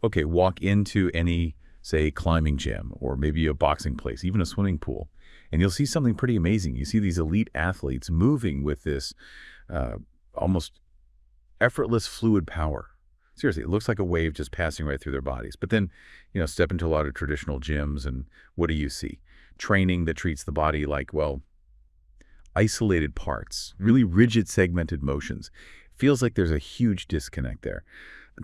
Okay, walk into any, say, climbing gym or maybe a boxing place, even a swimming pool, and you'll see something pretty amazing. You see these elite athletes moving with this uh, almost effortless fluid power. Seriously, it looks like a wave just passing right through their bodies. But then, step into a lot of traditional gyms, and what do you see? Training that treats the body like, well, isolated parts, really rigid segmented motions. Feels like there's a huge disconnect there.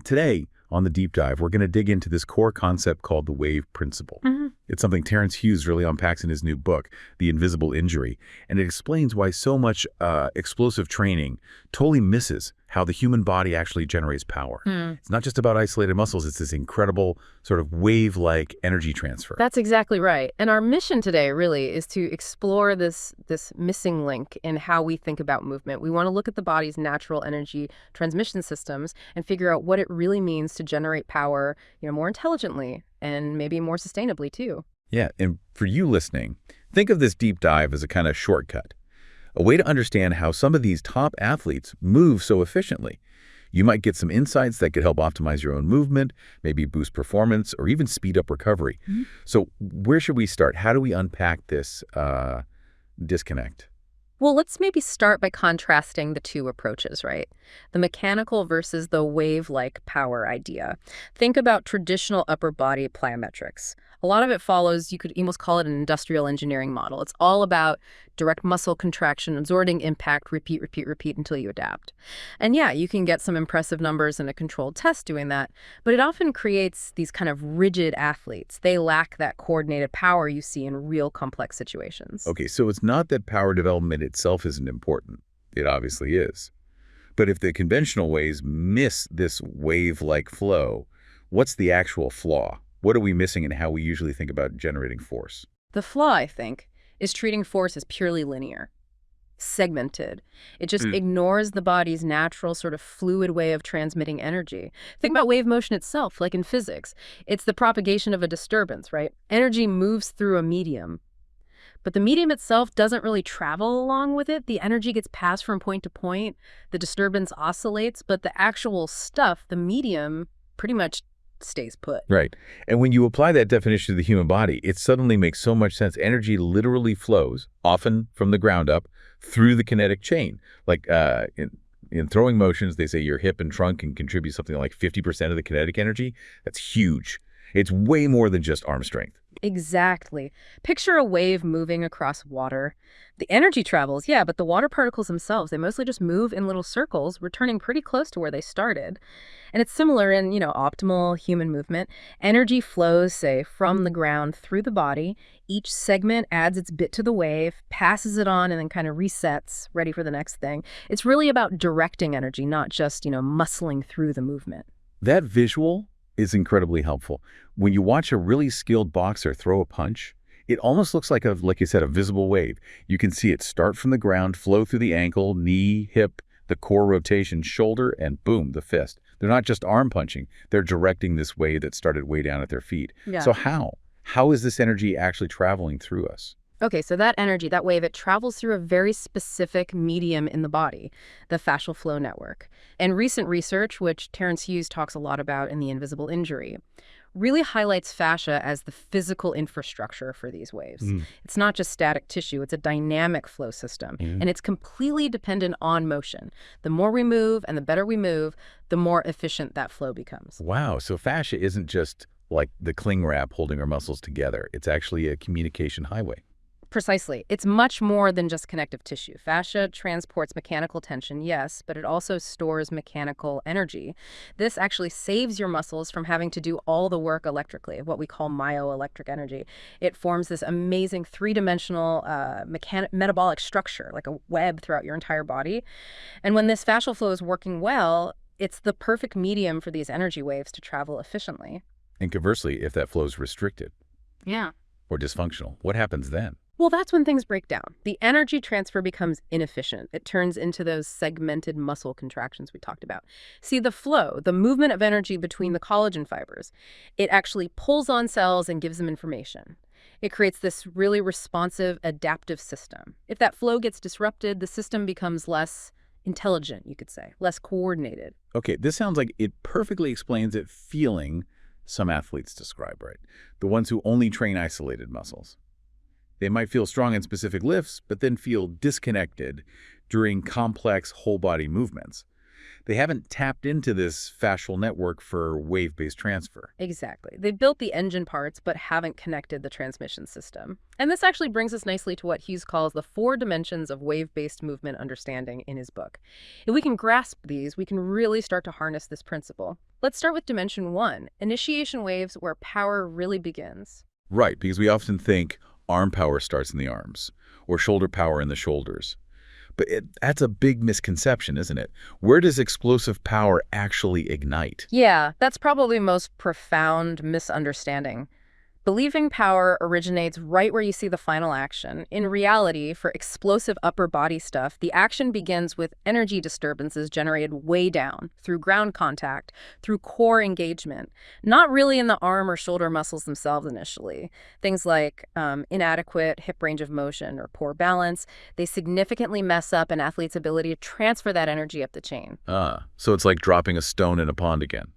Today, on the deep dive, we're going to dig into this core concept called the wave principle. It's something Terence Hughes really unpacks in his new book, The Invisible Injury, and it explains why so much explosive training totally misses how the human body actually generates power. It's not just about isolated muscles, it's this incredible sort of wave-like energy transfer. That's exactly right. And our mission today really is to explore this missing link in how we think about movement. We want to look at the body's natural energy transmission systems and figure out what it really means to generate power, more intelligently and maybe more sustainably too. Yeah, and for you listening, think of this deep dive as a kind of shortcut, a way to understand how some of these top athletes move so efficiently. You might get some insights that could help optimize your own movement, maybe boost performance, or even speed up recovery. So where should we start? How do we unpack this disconnect? Well, let's maybe start by contrasting the two approaches, right? The mechanical versus the wave-like power idea. Think about traditional upper body plyometrics. A lot of it follows, you could almost call it an industrial engineering model. It's all about direct muscle contraction, absorbing impact, repeat, repeat, repeat until you adapt. And yeah, you can get some impressive numbers in a controlled test doing that, but it often creates these kind of rigid athletes. They lack that coordinated power you see in real complex situations. Okay, so it's not that power development itself isn't important. It obviously is. But if the conventional ways miss this wave-like flow, what's the actual flaw? What are we missing in how we usually think about generating force? The flaw, I think, is treating force as purely linear, segmented. It just ignores the body's natural sort of fluid way of transmitting energy. Think about wave motion itself, like in physics. It's the propagation of a disturbance, right? Energy moves through a medium, but the medium itself doesn't really travel along with it. The energy gets passed from point to point. The disturbance oscillates, but the actual stuff, the medium, pretty much stays put. Right. And when you apply that definition to the human body, it suddenly makes so much sense. Energy literally flows, often from the ground up, through the kinetic chain. Like in throwing motions, they say your hip and trunk can contribute something like 50% of the kinetic energy. That's huge. It's way more than just arm strength. Exactly. Picture a wave moving across water. The energy travels, yeah, but the water particles themselves, they mostly just move in little circles, returning pretty close to where they started. And it's similar in, optimal human movement. Energy flows, say, from the ground through the body. Each segment adds its bit to the wave, passes it on, and then kind of resets, ready for the next thing. It's really about directing energy, not just, muscling through the movement. That visual is incredibly helpful. When you watch a really skilled boxer throw a punch, it almost looks like like you said, a visible wave. You can see it start from the ground, flow through the ankle, knee, hip, the core rotation, shoulder, and boom, the fist. They're not just arm punching. They're directing this wave that started way down at their feet. Yeah. So how? How is this energy actually traveling through us? Okay, so that energy, that wave, it travels through a very specific medium in the body, the fascial flow network. And recent research, which Terence Hughes talks a lot about in The Invisible Injury, really highlights fascia as the physical infrastructure for these waves. It's not just static tissue, it's a dynamic flow system, and it's completely dependent on motion. The more we move and the better we move, the more efficient that flow becomes. Wow, so fascia isn't just like the cling wrap holding our muscles together. It's actually a communication highway. Precisely. It's much more than just connective tissue. Fascia transports mechanical tension, yes, but it also stores mechanical energy. This actually saves your muscles from having to do all the work electrically, what we call myoelectric energy. It forms this amazing three-dimensional metabolic structure, like a web throughout your entire body. And when this fascial flow is working well, it's the perfect medium for these energy waves to travel efficiently. And conversely, if that flow is restricted or dysfunctional, what happens then? Well, that's when things break down. The energy transfer becomes inefficient. It turns into those segmented muscle contractions we talked about. See, the flow, the movement of energy between the collagen fibers, it actually pulls on cells and gives them information. It creates this really responsive, adaptive system. If that flow gets disrupted, the system becomes less intelligent, you could say, less coordinated. Okay, this sounds like it perfectly explains it feeling some athletes describe, right? The ones who only train isolated muscles. They might feel strong in specific lifts, but then feel disconnected during complex whole-body movements. They haven't tapped into this fascial network for wave-based transfer. Exactly. They've built the engine parts, but haven't connected the transmission system. And this actually brings us nicely to what Hughes calls the 4 dimensions of wave-based movement understanding in his book. If we can grasp these, we can really start to harness this principle. Let's start with dimension 1, initiation waves where power really begins. Right, because we often think arm power starts in the arms, or shoulder power in the shoulders. But that's a big misconception, isn't it? Where does explosive power actually ignite? Yeah, that's probably the most profound misunderstanding. Believing power originates right where you see the final action. In reality, for explosive upper body stuff, the action begins with energy disturbances generated way down, through ground contact, through core engagement, not really in the arm or shoulder muscles themselves initially. Things like inadequate hip range of motion or poor balance, they significantly mess up an athlete's ability to transfer that energy up the chain. So it's like dropping a stone in a pond again.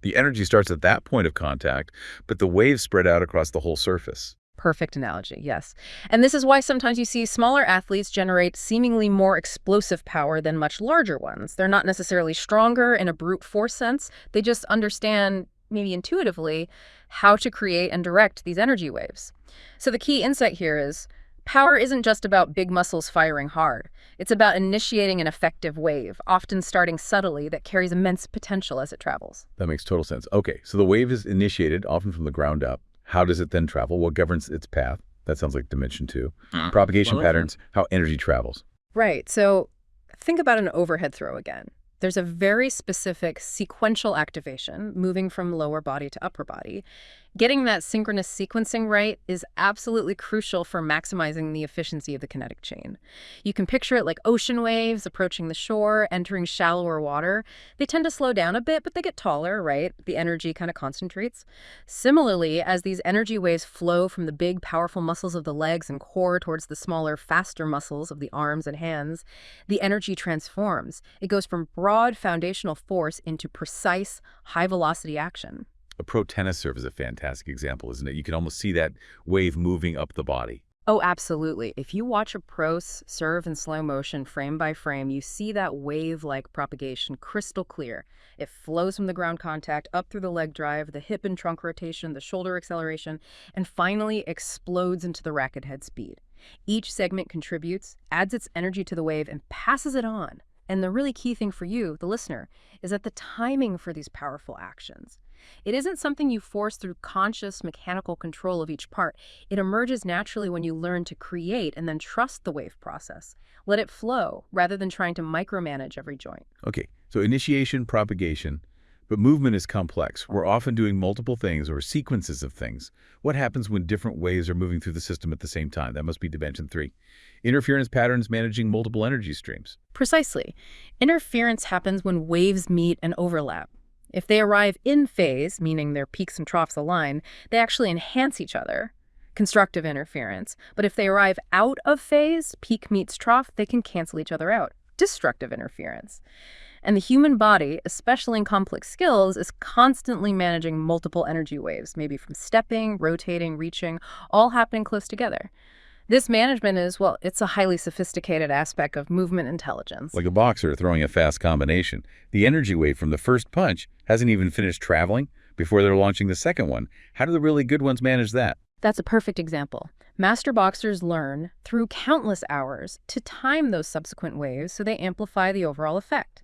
The energy starts at that point of contact, but the waves spread out across the whole surface. Perfect analogy, yes. And this is why sometimes you see smaller athletes generate seemingly more explosive power than much larger ones. They're not necessarily stronger in a brute force sense. They just understand, maybe intuitively, how to create and direct these energy waves. So the key insight here is power isn't just about big muscles firing hard. It's about initiating an effective wave, often starting subtly, that carries immense potential as it travels. That makes total sense. Okay, so the wave is initiated, often from the ground up. How does it then travel? What governs its path? That sounds like dimension 2. Propagation patterns, how energy travels. Right, so think about an overhead throw again. There's a very specific sequential activation, moving from lower body to upper body. Getting that synchronous sequencing right is absolutely crucial for maximizing the efficiency of the kinetic chain. You can picture it like ocean waves approaching the shore, entering shallower water. They tend to slow down a bit, but they get taller, right? The energy kind of concentrates. Similarly, as these energy waves flow from the big, powerful muscles of the legs and core towards the smaller, faster muscles of the arms and hands, the energy transforms. It goes from broad foundational force into precise, high-velocity action. A pro tennis serve is a fantastic example, isn't it? You can almost see that wave moving up the body. Oh, absolutely. If you watch a pro serve in slow motion, frame by frame, you see that wave-like propagation crystal clear. It flows from the ground contact up through the leg drive, the hip and trunk rotation, the shoulder acceleration, and finally explodes into the racket head speed. Each segment contributes, adds its energy to the wave, and passes it on. And the really key thing for you, the listener, is that the timing for these powerful actions. It isn't something you force through conscious mechanical control of each part. It emerges naturally when you learn to create and then trust the wave process. Let it flow rather than trying to micromanage every joint. Okay, so initiation, propagation, but movement is complex. We're often doing multiple things or sequences of things. What happens when different waves are moving through the system at the same time? That must be dimension 3. Interference patterns managing multiple energy streams. Precisely. Interference happens when waves meet and overlap. If they arrive in phase, meaning their peaks and troughs align, they actually enhance each other, constructive interference. But if they arrive out of phase, peak meets trough, they can cancel each other out, destructive interference. And the human body, especially in complex skills, is constantly managing multiple energy waves, maybe from stepping, rotating, reaching, all happening close together. This management is, well, it's a highly sophisticated aspect of movement intelligence. Like a boxer throwing a fast combination. The energy wave from the first punch hasn't even finished traveling before they're launching the second one. How do the really good ones manage that? That's a perfect example. Master boxers learn, through countless hours, to time those subsequent waves so they amplify the overall effect.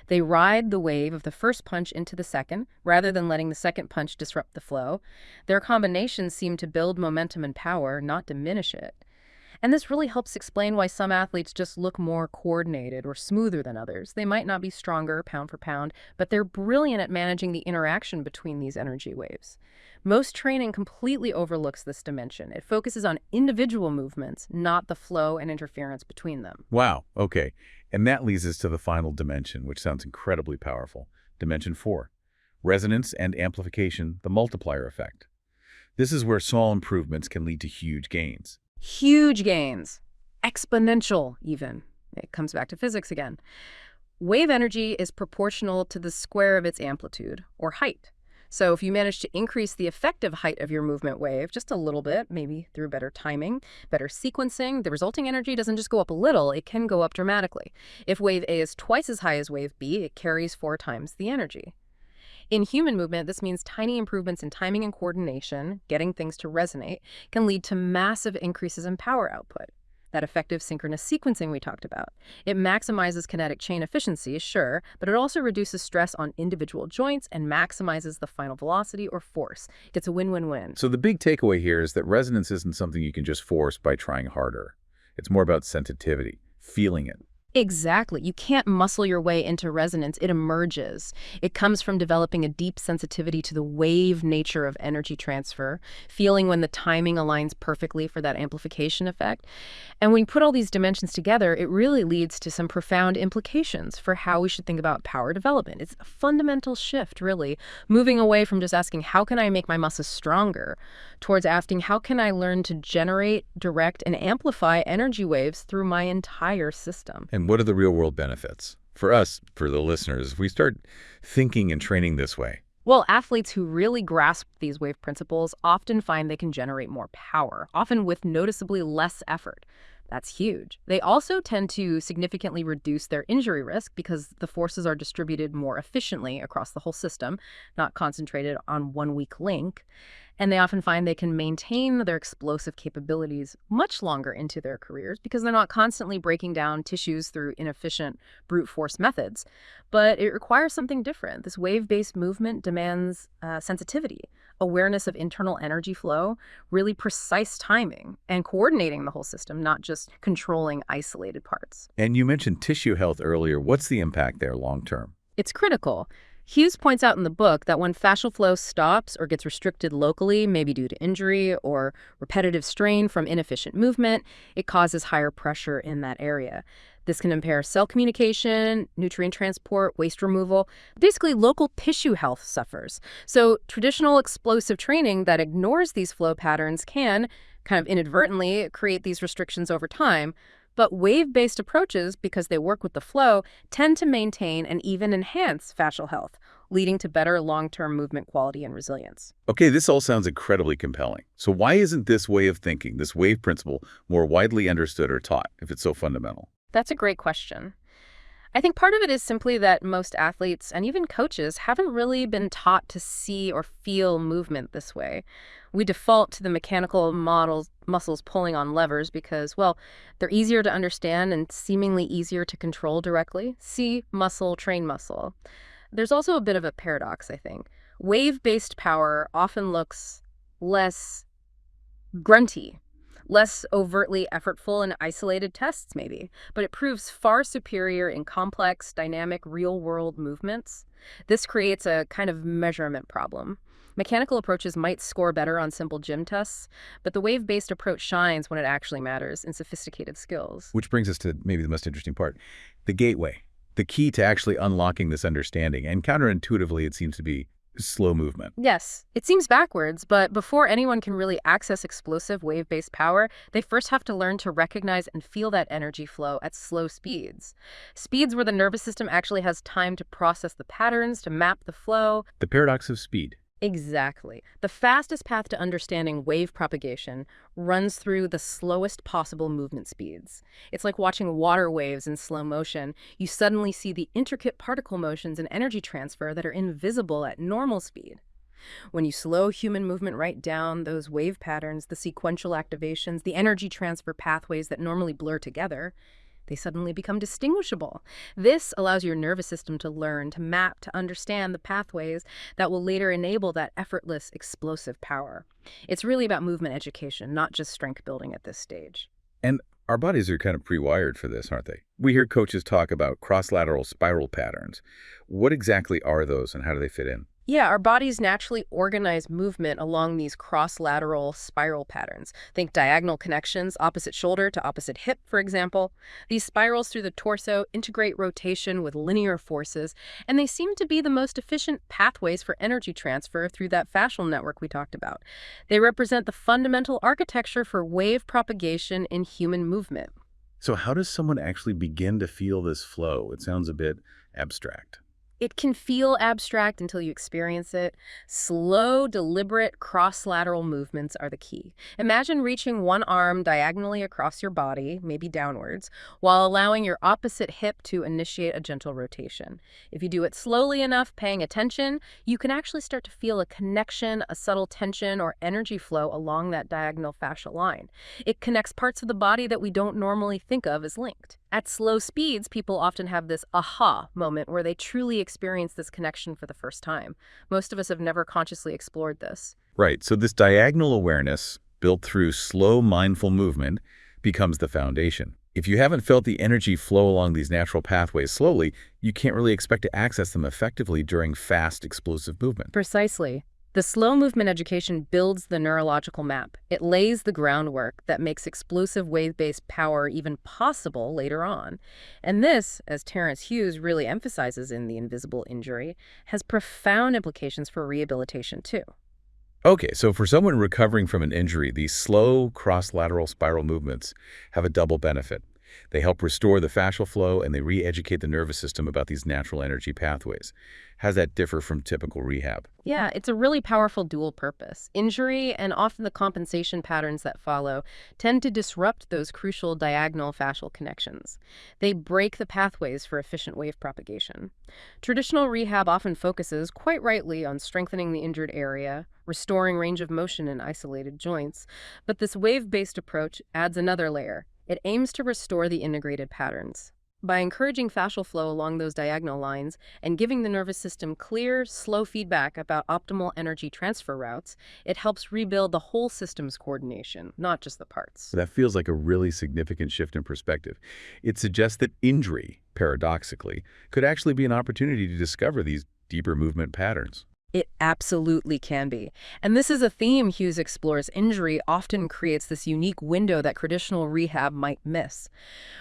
They ride the wave of the first punch into the second, rather than letting the second punch disrupt the flow. Their combinations seem to build momentum and power, not diminish it. And this really helps explain why some athletes just look more coordinated or smoother than others. They might not be stronger pound for pound, but they're brilliant at managing the interaction between these energy waves. Most training completely overlooks this dimension. It focuses on individual movements, not the flow and interference between them. Wow, okay. And that leads us to the final dimension, which sounds incredibly powerful. Dimension 4. Resonance and amplification, the multiplier effect. This is where small improvements can lead to huge gains. Huge gains. Exponential, even. It comes back to physics again. Wave energy is proportional to the square of its amplitude, or height. So if you manage to increase the effective height of your movement wave just a little bit, maybe through better timing, better sequencing, the resulting energy doesn't just go up a little, it can go up dramatically. If wave A is twice as high as wave B, it carries 4 times the energy. In human movement, this means tiny improvements in timing and coordination, getting things to resonate, can lead to massive increases in power output. That effective synchronous sequencing we talked about. It maximizes kinetic chain efficiency, sure, but it also reduces stress on individual joints and maximizes the final velocity or force. It's a win-win-win. So the big takeaway here is that resonance isn't something you can just force by trying harder. It's more about sensitivity, feeling it. Exactly. You can't muscle your way into resonance. It emerges. It comes from developing a deep sensitivity to the wave nature of energy transfer, feeling when the timing aligns perfectly for that amplification effect. And when you put all these dimensions together, it really leads to some profound implications for how we should think about power development. It's a fundamental shift, really, moving away from just asking, how can I make my muscles stronger, towards asking, how can I learn to generate, direct, and amplify energy waves through my entire system? And what are the real-world benefits? For us, for the listeners, if we start thinking and training this way. Well, athletes who really grasp these wave principles often find they can generate more power, often with noticeably less effort. That's huge. They also tend to significantly reduce their injury risk because the forces are distributed more efficiently across the whole system, not concentrated on one weak link. And they often find they can maintain their explosive capabilities much longer into their careers because they're not constantly breaking down tissues through inefficient brute force methods. But it requires something different. This wave-based movement demands sensitivity, awareness of internal energy flow, really precise timing, and coordinating the whole system, not just controlling isolated parts. And you mentioned tissue health earlier. What's the impact there long term? It's critical. Hughes points out in the book that when fascial flow stops or gets restricted locally, maybe due to injury or repetitive strain from inefficient movement, it causes higher pressure in that area. This can impair cell communication, nutrient transport, waste removal. Basically, local tissue health suffers. So traditional explosive training that ignores these flow patterns can, kind of inadvertently, create these restrictions over time. But wave-based approaches, because they work with the flow, tend to maintain and even enhance fascial health, leading to better long-term movement quality and resilience. Okay, this all sounds incredibly compelling. So why isn't this way of thinking, this wave principle, more widely understood or taught if it's so fundamental? That's a great question. I think part of it is simply that most athletes and even coaches haven't really been taught to see or feel movement this way. We default to the mechanical muscles pulling on levers because, well, they're easier to understand and seemingly easier to control directly. See muscle, train muscle. There's also a bit of a paradox, I think. Wave-based power often looks less grunty, less overtly effortful in isolated tests, maybe, but it proves far superior in complex, dynamic, real-world movements. This creates a kind of measurement problem. Mechanical approaches might score better on simple gym tests, but the wave-based approach shines when it actually matters in sophisticated skills. Which brings us to maybe the most interesting part, the gateway, the key to actually unlocking this understanding. And counterintuitively, it seems to be slow movement. Yes, it seems backwards, but before anyone can really access explosive wave-based power, they first have to learn to recognize and feel that energy flow at slow speeds. Speeds where the nervous system actually has time to process the patterns, to map the flow. The paradox of speed. Exactly. The fastest path to understanding wave propagation runs through the slowest possible movement speeds. It's like watching water waves in slow motion. You suddenly see the intricate particle motions and energy transfer that are invisible at normal speed. When you slow human movement right down, those wave patterns, the sequential activations, the energy transfer pathways that normally blur together, they suddenly become distinguishable. This allows your nervous system to learn, to map, to understand the pathways that will later enable that effortless, explosive power. It's really about movement education, not just strength building at this stage. And our bodies are kind of pre-wired for this, aren't they? We hear coaches talk about cross-lateral spiral patterns. What exactly are those and how do they fit in? Yeah, our bodies naturally organize movement along these cross-lateral spiral patterns. Think diagonal connections, opposite shoulder to opposite hip, for example. These spirals through the torso integrate rotation with linear forces, and they seem to be the most efficient pathways for energy transfer through that fascial network we talked about. They represent the fundamental architecture for wave propagation in human movement. So how does someone actually begin to feel this flow? It sounds a bit abstract. It can feel abstract until you experience it. Slow, deliberate cross-lateral movements are the key. Imagine reaching one arm diagonally across your body, maybe downwards, while allowing your opposite hip to initiate a gentle rotation. If you do it slowly enough, paying attention, you can actually start to feel a connection, a subtle tension, or energy flow along that diagonal fascial line. It connects parts of the body that we don't normally think of as linked. At slow speeds, people often have this aha moment where they truly experience this connection for the first time. Most of us have never consciously explored this. Right, so this diagonal awareness, built through slow, mindful movement, becomes the foundation. If you haven't felt the energy flow along these natural pathways slowly, you can't really expect to access them effectively during fast, explosive movement. Precisely. The slow movement education builds the neurological map. It lays the groundwork that makes explosive wave-based power even possible later on. And this, as Terence Hughes really emphasizes in The Invisible Injury, has profound implications for rehabilitation too. Okay, so for someone recovering from an injury, these slow cross-lateral spiral movements have a double benefit. They help restore the fascial flow and they re-educate the nervous system about these natural energy pathways. How does that differ from typical rehab? Yeah, it's a really powerful dual purpose. Injury and often the compensation patterns that follow tend to disrupt those crucial diagonal fascial connections. They break the pathways for efficient wave propagation. Traditional rehab often focuses, quite rightly, on strengthening the injured area, restoring range of motion in isolated joints, but this wave-based approach adds another layer. It aims to restore the integrated patterns. By encouraging fascial flow along those diagonal lines and giving the nervous system clear, slow feedback about optimal energy transfer routes, it helps rebuild the whole system's coordination, not just the parts. That feels like a really significant shift in perspective. It suggests that injury, paradoxically, could actually be an opportunity to discover these deeper movement patterns. It absolutely can be. And this is a theme Hughes explores. Injury often creates this unique window that traditional rehab might miss.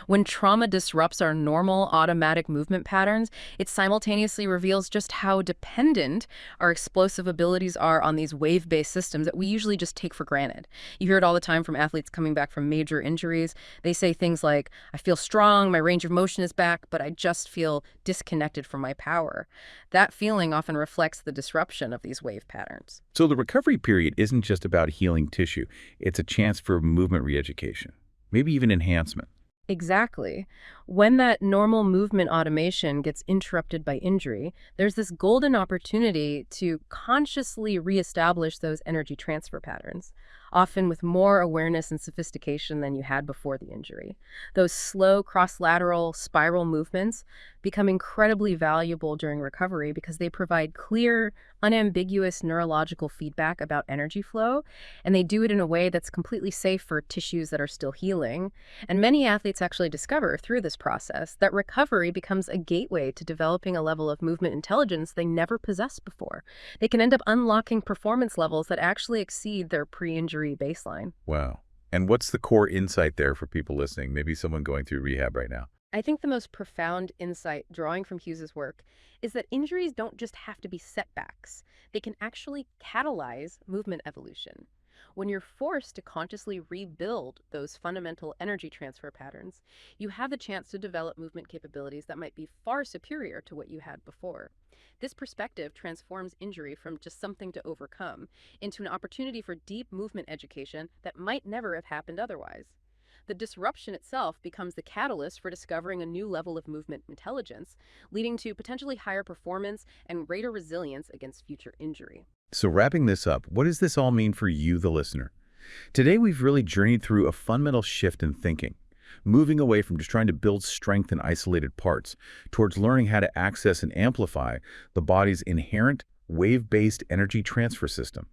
When trauma disrupts our normal automatic movement patterns, it simultaneously reveals just how dependent our explosive abilities are on these wave-based systems that we usually just take for granted. You hear it all the time from athletes coming back from major injuries. They say things like, I feel strong, my range of motion is back, but I just feel disconnected from my power. That feeling often reflects the disruption of these wave patterns. So the recovery period isn't just about healing tissue. It's a chance for movement re-education, maybe even enhancement. Exactly. When that normal movement automation gets interrupted by injury, there's this golden opportunity to consciously reestablish those energy transfer patterns, often with more awareness and sophistication than you had before the injury. Those slow cross-lateral spiral movements become incredibly valuable during recovery because they provide clear, unambiguous neurological feedback about energy flow, and they do it in a way that's completely safe for tissues that are still healing. And many athletes actually discover through this process that recovery becomes a gateway to developing a level of movement intelligence they never possessed before. They can end up unlocking performance levels that actually exceed their pre-injury baseline. Wow. And what's the core insight there for people listening? Maybe someone going through rehab right now. I think the most profound insight drawing from Hughes's work is that injuries don't just have to be setbacks. They can actually catalyze movement evolution. When you're forced to consciously rebuild those fundamental energy transfer patterns, you have the chance to develop movement capabilities that might be far superior to what you had before. This perspective transforms injury from just something to overcome into an opportunity for deep movement education that might never have happened otherwise. The disruption itself becomes the catalyst for discovering a new level of movement intelligence, leading to potentially higher performance and greater resilience against future injury. So wrapping this up, what does this all mean for you, the listener? Today, we've really journeyed through a fundamental shift in thinking, moving away from just trying to build strength in isolated parts towards learning how to access and amplify the body's inherent wave-based energy transfer system.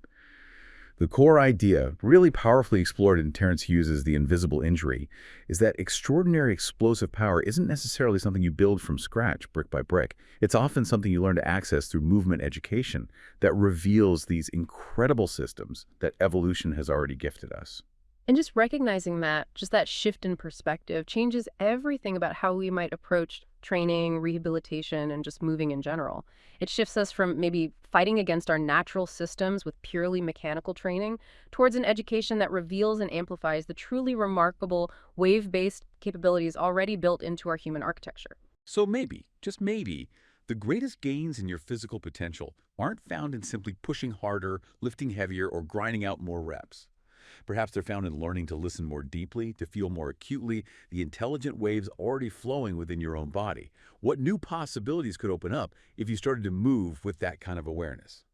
The core idea, really powerfully explored in Terence Hughes' The Invisible Injury, is that extraordinary explosive power isn't necessarily something you build from scratch, brick by brick. It's often something you learn to access through movement education that reveals these incredible systems that evolution has already gifted us. And just recognizing that, just that shift in perspective, changes everything about how we might approach training, rehabilitation, and just moving in general. It shifts us from maybe fighting against our natural systems with purely mechanical training towards an education that reveals and amplifies the truly remarkable wave-based capabilities already built into our human architecture. So maybe, just maybe, The greatest gains in your physical potential aren't found in simply pushing harder, lifting heavier, or grinding out more reps. Perhaps they're found in learning to listen more deeply, to feel more acutely the intelligent waves already flowing within your own body. What new possibilities could open up if you started to move with that kind of awareness?